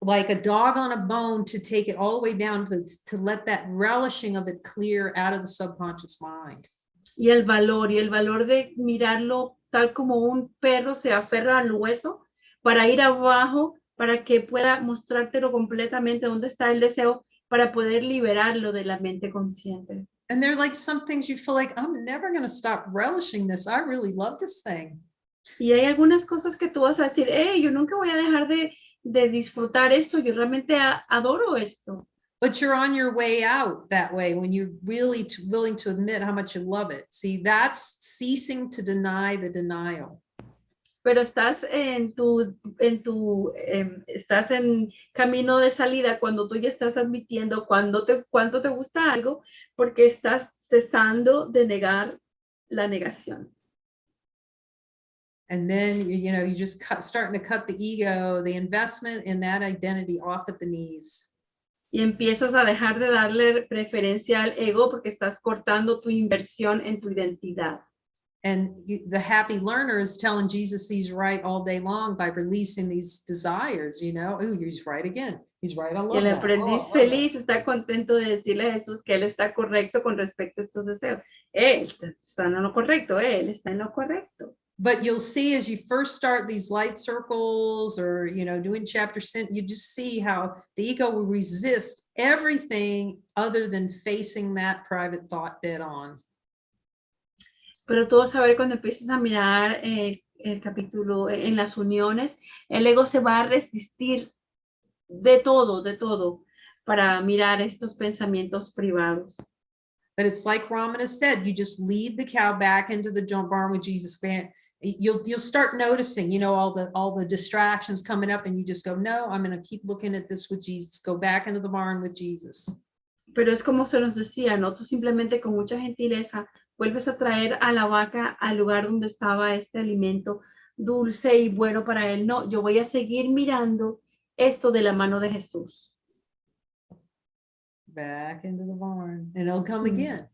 like a dog on a bone, to take it all the way down to let that relishing of it clear out of the subconscious mind. Y el valor de mirarlo tal como un perro se aferra al hueso para ir abajo, para que pueda mostrártelo completamente dónde está el deseo, para poder liberarlo de la mente consciente. And they're like some things you feel like, I'm never going to stop relishing this. I really love this thing. Y hay algunas cosas que tú vas a decir, yo nunca voy a dejar de disfrutar esto. Yo realmente adoro esto. But you're on your way out that way when you're really willing to admit how much you love it. See, that's ceasing to deny the denial. Pero estás estás en camino de salida cuando tú ya estás admitiendo cuánto te gusta algo, porque estás cesando de negar la negación. And then, you know, you just starting to cut the ego, the investment in that identity off at the knees. Y empiezas a dejar de darle preferencia al ego porque estás cortando tu inversión en tu identidad. And the happy learner is telling Jesus he's right all day long by releasing these desires, you know. Oh, he's right again. He's right. I love y el that. aprendiz feliz está contento de decirle a Jesús que él está correcto con respecto a estos deseos. Él está en lo correcto, él está en lo correcto. But you'll see as you first start these light circles or, you know, doing chapter 10, you just see how the ego will resist everything other than facing that private thought dead on. Pero tú vas a ver cuando empieces a mirar el capítulo en las uniones, el ego se va a resistir de todo para mirar estos pensamientos privados. But it's like Ramana said, you just lead the cow back into the barn with Jesus. you'll start noticing, you know, all the distractions coming up, and you just go, no, I'm going to keep looking at this with Jesus. Go back into the barn with Jesus. Pero es como se nos decía, ¿no? Tú simplemente con mucha gentileza vuelves a traer a la vaca al lugar donde estaba este alimento dulce y bueno para él. No, yo voy a seguir mirando esto de la mano de Jesús. Back into the barn, and it'll come again.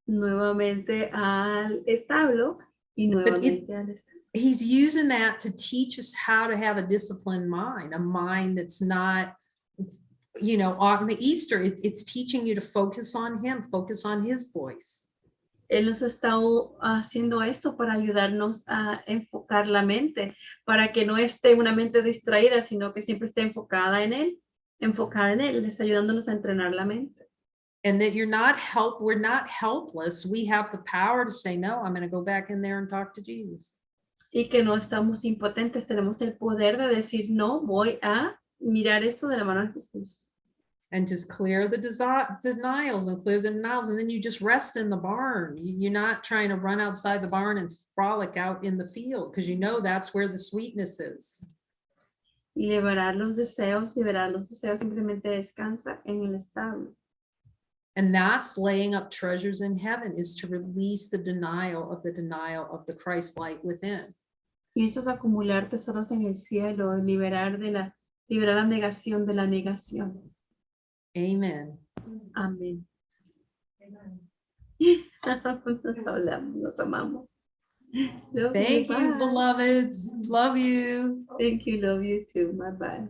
Nuevamente al establo y nuevamente al establo. He's using that to teach us how to have a disciplined mind, a mind that's not, you know, on the Easter, it's teaching you to focus on him, focus on his voice. Él nos está haciendo esto para ayudarnos a enfocar la mente, para que no esté una mente distraída, sino que siempre esté enfocada en él. Él está ayudándonos a entrenar la mente. And that we're not helpless. We have the power to say, no, I'm going to go back in there and talk to Jesus. Y que no estamos impotentes, tenemos el poder de decir, no, voy a mirar esto de la mano de Jesús. And just clear the denials, and then you just rest in the barn. You're not trying to run outside the barn and frolic out in the field, because you know that's where the sweetness is. Liberar los deseos, simplemente descansa en el establo. And that's laying up treasures in heaven, is to release the denial of the Christ light within. Y eso es acumular tesoros en el cielo, liberar la negación de la negación. Amen. Amén. Nos hablamos, nos amamos. Thank you, beloveds. Love you. Thank you, love you too. Bye bye.